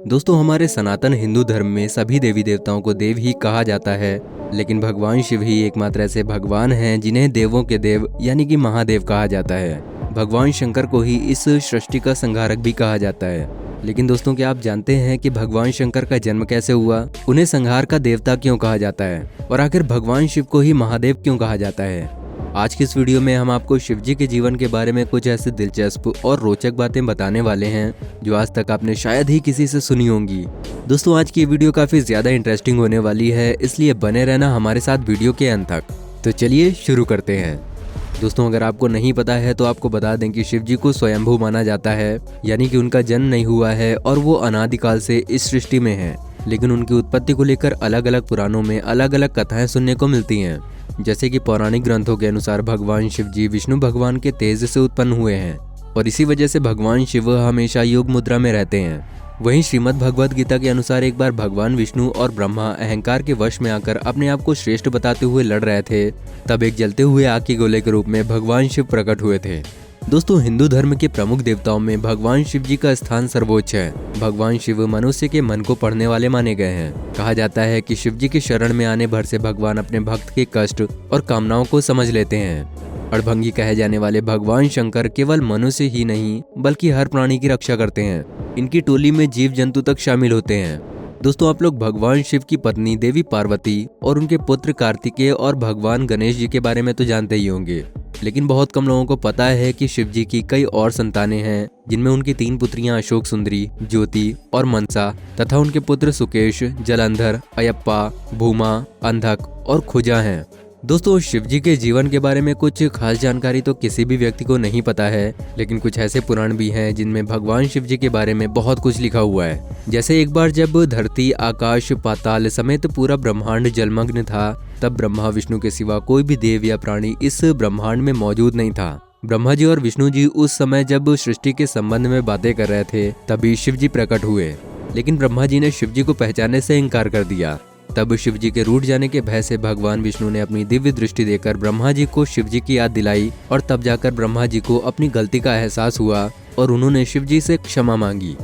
दोस्तों, हमारे सनातन हिंदू धर्म में सभी देवी देवताओं को देव ही कहा जाता है, लेकिन भगवान शिव ही एकमात्र ऐसे भगवान हैं जिन्हें देवों के देव यानी कि महादेव कहा जाता है। भगवान शंकर को ही इस सृष्टि का संहारक भी कहा जाता है। लेकिन दोस्तों, क्या आप जानते हैं कि भगवान शंकर का जन्म कैसे हुआ, उन्हें संहार का देवता क्यों कहा जाता है और आखिर भगवान शिव को ही महादेव क्यों कहा जाता है? आज की इस वीडियो में हम आपको शिव जी के जीवन के बारे में कुछ ऐसे दिलचस्प और रोचक बातें बताने वाले हैं जो आज तक आपने शायद ही किसी से सुनी होंगी। दोस्तों, आज की वीडियो काफी ज्यादा इंटरेस्टिंग होने वाली है, इसलिए बने रहना हमारे साथ वीडियो के अंत तक। तो चलिए शुरू करते हैं। दोस्तों, अगर आपको नहीं पता है तो आपको बता दें कि शिव जी को स्वयंभू माना जाता है, यानी कि उनका जन्म नहीं हुआ है और वो अनादिकाल से इस सृष्टि में है। लेकिन उनकी उत्पत्ति को लेकर अलग अलग पुराणों में अलग अलग कथाएं सुनने को मिलती हैं। जैसे कि पौराणिक ग्रंथों के अनुसार भगवान शिव जी विष्णु भगवान के तेज से उत्पन्न हुए हैं और इसी वजह से भगवान शिव हमेशा योग मुद्रा में रहते हैं। वहीं श्रीमद् भगवद गीता के अनुसार एक बार भगवान विष्णु और ब्रह्मा अहंकार के वश में आकर अपने आप को श्रेष्ठ बताते हुए लड़ रहे थे, तब एक जलते हुए आग के गोले के रूप में भगवान शिव प्रकट हुए थे। दोस्तों, हिंदू धर्म के प्रमुख देवताओं में भगवान शिव जी का स्थान सर्वोच्च है। भगवान शिव मनुष्य के मन को पढ़ने वाले माने गए हैं। कहा जाता है कि शिव जी की शरण में आने भर से भगवान अपने भक्त के कष्ट और कामनाओं को समझ लेते हैं। अड़भंगी कहे जाने वाले भगवान शंकर केवल मनुष्य ही नहीं बल्कि हर प्राणी की रक्षा करते हैं। इनकी टोली में जीव जंतु तक शामिल होते हैं। दोस्तों, आप लोग भगवान शिव की पत्नी देवी पार्वती और उनके पुत्र कार्तिकेय और भगवान गणेश जी के बारे में तो जानते ही होंगे, लेकिन बहुत कम लोगों को पता है कि शिव जी की कई और संतानें हैं, जिनमें उनकी 3 पुत्रियां अशोक सुंदरी, ज्योति और मनसा तथा उनके पुत्र सुकेश, जलंधर, अयप्पा, भूमा, अंधक और खुजा हैं। दोस्तों, शिव जी के जीवन के बारे में कुछ खास जानकारी तो किसी भी व्यक्ति को नहीं पता है, लेकिन कुछ ऐसे पुराण भी हैं जिनमें भगवान शिव जी के बारे में बहुत कुछ लिखा हुआ है। जैसे एक बार जब धरती, आकाश, पाताल समेत पूरा ब्रह्मांड जलमग्न था, तब ब्रह्मा विष्णु के सिवा कोई भी देव या प्राणी इस ब्रह्मांड में मौजूद नहीं था। ब्रह्मा जी और विष्णु जी उस समय जब सृष्टि के संबंध में बातें कर रहे थे, तभी शिव जी प्रकट हुए। लेकिन ब्रह्मा जी ने शिव जी को पहचानने से इनकार कर दिया। तब शिव जी के रूठ जाने के भय से भगवान विष्णु ने अपनी दिव्य दृष्टि देकर ब्रह्मा जी को शिव जी की याद दिलाई और तब जाकर ब्रह्मा जी को अपनी गलती का एहसास हुआ और उन्होंने शिव जी से क्षमा मांगी।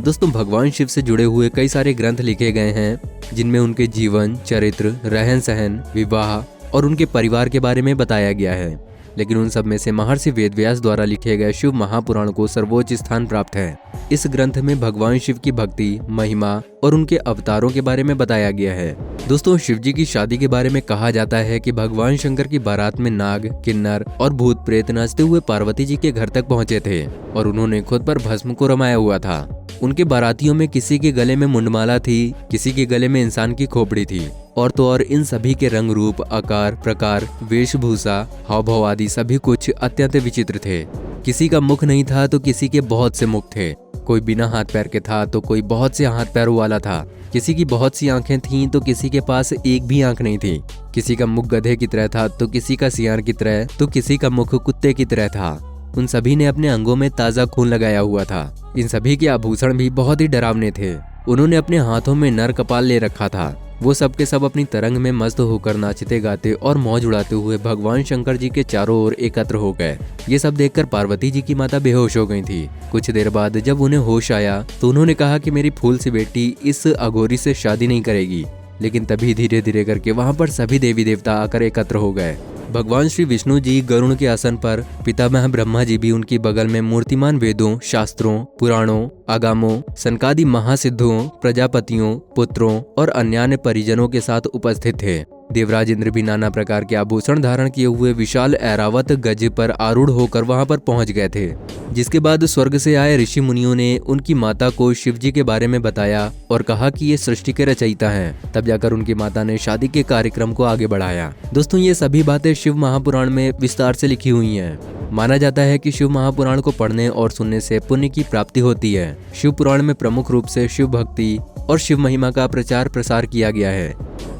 दोस्तों, भगवान शिव से जुड़े हुए कई सारे ग्रंथ लिखे गए हैं, जिनमें उनके जीवन, चरित्र, रहन सहन, विवाह और उनके परिवार के बारे में बताया गया है। लेकिन उन सब में से महर्षि वेदव्यास द्वारा लिखे गए शिव महापुराण को सर्वोच्च स्थान प्राप्त है। इस ग्रंथ में भगवान शिव की भक्ति, महिमा और उनके अवतारों के बारे में बताया गया है। दोस्तों, शिव जी की शादी के बारे में कहा जाता है कि भगवान शंकर की बारात में नाग, किन्नर और भूत प्रेत नाचते हुए पार्वती जी के घर तक पहुंचे थे और उन्होंने खुद पर भस्म को रमाया हुआ था। उनके बारातियों में किसी के गले में मुंडमाला थी, किसी के गले में इंसान की खोपड़ी थी और तो और इन सभी के रंग रूप, आकार, प्रकार, वेशभूषा, हाव भाव आदि सभी कुछ अत्यंत विचित्र थे। किसी का मुख नहीं था तो किसी के बहुत से मुख थे। कोई बिना हाथ पैर के था तो कोई बहुत से हाथ पैरों वाला था। किसी की बहुत सी आंखें थीं तो किसी के पास एक भी आंख नहीं थी। किसी का मुख गधे की तरह था तो किसी का सियार की तरह तो किसी का मुख कुत्ते की तरह था। उन सभी ने अपने अंगों में ताजा खून लगाया हुआ था। इन सभी के आभूषण भी बहुत ही डरावने थे। उन्होंने अपने हाथों में नर कपाल ले रखा था। वो सब के सब अपनी तरंग में मस्त होकर नाचते गाते और मौज उड़ाते हुए भगवान शंकर जी के चारों ओर एकत्र हो गए। ये सब देखकर पार्वती जी की माता बेहोश हो गई थी। कुछ देर बाद जब उन्हें होश आया तो उन्होंने कहा कि मेरी फूल सी बेटी इस अघोरी से शादी नहीं करेगी। लेकिन तभी धीरे धीरे करके वहाँ पर सभी देवी देवता आकर एकत्र हो गए। भगवान श्री विष्णु जी गरुण के आसन पर, पितामह ब्रह्मा जी भी उनकी बगल में मूर्तिमान वेदों, शास्त्रों, पुराणों, आगमों, सनकादि महासिद्धों, प्रजापतियों, पुत्रों और अन्य परिजनों के साथ उपस्थित थे। देवराज इंद्र भी नाना प्रकार के आभूषण धारण किए हुए विशाल ऐरावत गज पर आरूढ़ होकर वहां पर पहुंच गए थे। जिसके बाद स्वर्ग से आए ऋषि मुनियों ने उनकी माता को शिव जी के बारे में बताया और कहा कि ये सृष्टि के रचयिता हैं। तब जाकर उनकी माता ने शादी के कार्यक्रम को आगे बढ़ाया। दोस्तों, ये सभी बातें शिव महापुराण में विस्तार से लिखी हुई हैं। माना जाता है कि शिव महापुराण को पढ़ने और सुनने से पुण्य की प्राप्ति होती है। शिव पुराण में प्रमुख रूप से शिव भक्ति और शिव महिमा का प्रचार प्रसार किया गया है।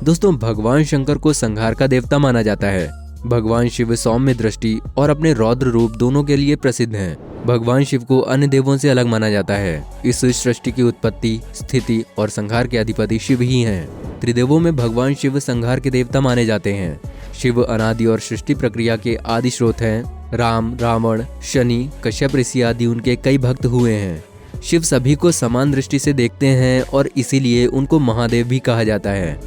दोस्तों, भगवान शंकर को संहार का देवता माना जाता है। भगवान शिव सौम्य दृष्टि और अपने रौद्र रूप दोनों के लिए प्रसिद्ध हैं। भगवान शिव को अन्य देवों से अलग माना जाता है। इस सृष्टि की उत्पत्ति, स्थिति और संहार के अधिपति शिव ही हैं। त्रिदेवों में भगवान शिव संहार के देवता माने जाते हैं। शिव अनादि और सृष्टि प्रक्रिया के आदि स्रोत हैं। राम, रावण, शनि, कश्यप ऋषि आदि उनके कई भक्त हुए हैं। शिव सभी को समान दृष्टि से देखते हैं और इसीलिए उनको महादेव भी कहा जाता है।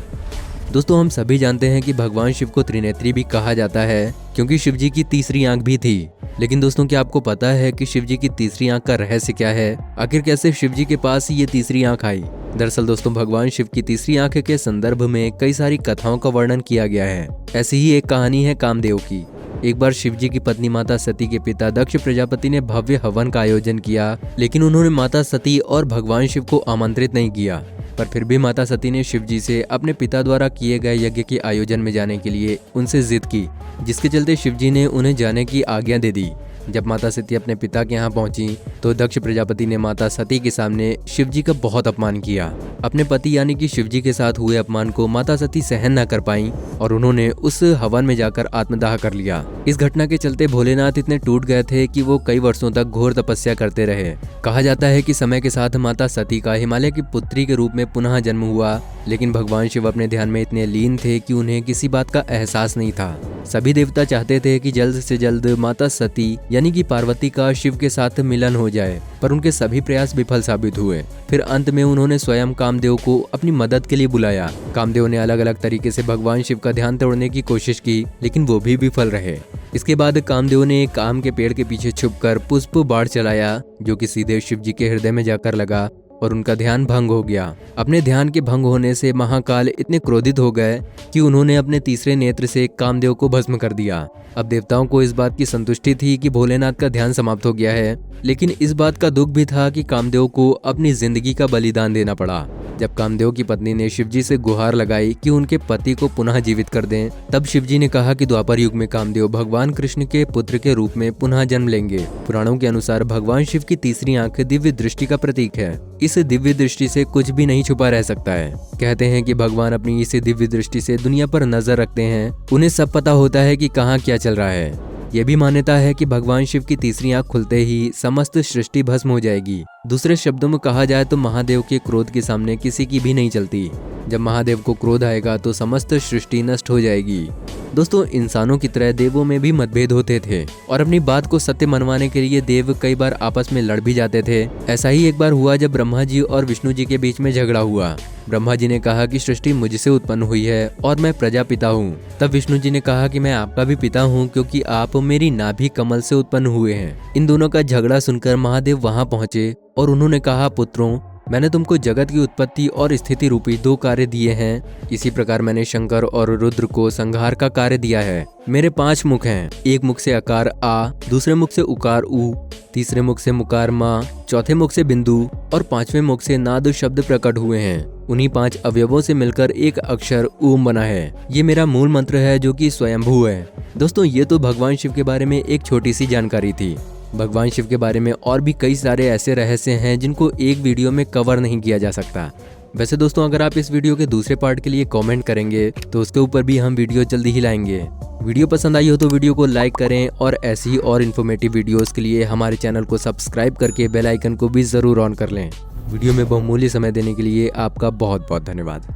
दोस्तों, हम सभी जानते हैं कि भगवान शिव को त्रिनेत्री भी कहा जाता है क्योंकि शिव जी की तीसरी आंख भी थी। लेकिन दोस्तों, क्या आपको पता है कि शिव जी की तीसरी आंख का रहस्य क्या है? आखिर कैसे शिव जी के पास ये तीसरी आंख आई? दरअसल दोस्तों, भगवान शिव की तीसरी आंख के संदर्भ में कई सारी कथाओं का वर्णन किया गया है। ऐसी ही एक कहानी है कामदेव की। एक बार शिव जी की पत्नी माता सती के पिता दक्ष प्रजापति ने भव्य हवन का आयोजन किया, लेकिन उन्होंने माता सती और भगवान शिव को आमंत्रित नहीं किया। पर फिर भी माता सती ने शिव जी से अपने पिता द्वारा किए गए यज्ञ के आयोजन में जाने के लिए उनसे जिद की, जिसके चलते शिव जी ने उन्हें जाने की आज्ञा दे दी। जब माता सती अपने पिता के यहाँ पहुंची तो दक्ष प्रजापति ने माता सती के सामने शिव जी का बहुत अपमान किया। अपने पति यानी कि शिव जी के साथ हुए अपमान को माता सती सहन न कर पाई और उन्होंने उस हवन में जाकर आत्मदाह कर लिया। इस घटना के चलते भोलेनाथ इतने टूट गए थे कि वो कई वर्षों तक घोर तपस्या करते रहे। कहा जाता है कि समय के साथ माता सती का हिमालय की पुत्री के रूप में पुनः जन्म हुआ, लेकिन भगवान शिव अपने ध्यान में इतने लीन थे कि उन्हें किसी बात का एहसास नहीं था। सभी देवता चाहते थे कि जल्द से जल्द माता सती यानी कि पार्वती का शिव के साथ मिलन हो जाए, पर उनके सभी प्रयास विफल साबित हुए। फिर अंत में उन्होंने स्वयं कामदेव को अपनी मदद के लिए बुलाया। कामदेव ने अलग अलग तरीके से भगवान शिव का ध्यान तोड़ने की कोशिश की, लेकिन वो भी विफल रहे। इसके बाद कामदेव ने एक आम के पेड़ के पीछे छुपकर पुष्प बाण चलाया, जो कि सीधे शिव जी के हृदय में जाकर लगा और उनका ध्यान भंग हो गया। अपने ध्यान के भंग होने से महाकाल इतने क्रोधित हो गए कि उन्होंने अपने तीसरे नेत्र से कामदेव को भस्म कर दिया। अब देवताओं को इस बात की संतुष्टि थी कि भोलेनाथ का ध्यान समाप्त हो गया है, लेकिन इस बात का दुख भी था कि कामदेव को अपनी जिंदगी का बलिदान देना पड़ा। जब कामदेव की पत्नी ने शिवजी से गुहार लगाई कि उनके पति को पुनः जीवित कर दें, तब शिवजी ने कहा कि द्वापर युग में कामदेव भगवान कृष्ण के पुत्र के रूप में पुनः जन्म लेंगे। पुराणों के अनुसार भगवान शिव की तीसरी आंख दिव्य दृष्टि का प्रतीक है। इस दिव्य दृष्टि से कुछ भी नहीं छुपा रह सकता है। कहते हैं कि भगवान अपनी इस दिव्य दृष्टि से दुनिया पर नजर रखते हैं। उन्हें सब पता होता है कि कहाँ क्या चल रहा है। यह भी मान्यता है कि भगवान शिव की तीसरी आंख खुलते ही समस्त सृष्टि भस्म हो जाएगी। दूसरे शब्दों में कहा जाए तो महादेव के क्रोध के सामने किसी की भी नहीं चलती। जब महादेव को क्रोध आएगा तो समस्त सृष्टि नष्ट हो जाएगी। दोस्तों, इंसानों की तरह देवों में भी मतभेद होते थे और अपनी बात को सत्य मनवाने के लिए देव कई बार आपस में लड़ भी जाते थे। ऐसा ही एक बार हुआ जब ब्रह्मा जी और विष्णु जी के बीच में झगड़ा हुआ। ब्रह्मा जी ने कहा कि सृष्टि मुझसे उत्पन्न हुई है और मैं प्रजापिता हूँ। तब विष्णु जी ने कहा कि मैं आपका भी पिता हूँ, क्योंकि आप मेरी नाभि कमल से उत्पन्न हुए हैं। इन दोनों का झगड़ा सुनकर महादेव वहाँ पहुँचे और उन्होंने कहा, पुत्रों, मैंने तुमको जगत की उत्पत्ति और स्थिति रूपी 2 कार्य दिए हैं। इसी प्रकार मैंने शंकर और रुद्र को संहार का कार्य दिया है। मेरे 5 मुख हैं। एक मुख से आकार आ, दूसरे मुख से उकार उ, तीसरे मुख से मुकार मा, चौथे मुख से बिंदु और 5वें मुख से नाद शब्द प्रकट हुए हैं। उन्हीं 5 अवयवों से मिलकर एक अक्षर ओम बना है। ये मेरा मूल मंत्र है जो कि स्वयंभू है। दोस्तों, ये तो भगवान शिव के बारे में एक छोटी सी जानकारी थी। भगवान शिव के बारे में और भी कई सारे ऐसे रहस्य हैं जिनको एक वीडियो में कवर नहीं किया जा सकता। वैसे दोस्तों, अगर आप इस वीडियो के दूसरे पार्ट के लिए कमेंट करेंगे तो उसके ऊपर भी हम वीडियो जल्दी ही लाएंगे। वीडियो पसंद आई हो तो वीडियो को लाइक करें और ऐसी ही और इन्फॉर्मेटिव वीडियोस के लिए हमारे चैनल को सब्सक्राइब करके बेल आइकन को भी जरूर ऑन कर लें। वीडियो में बहुमूल्य समय देने के लिए आपका बहुत बहुत धन्यवाद।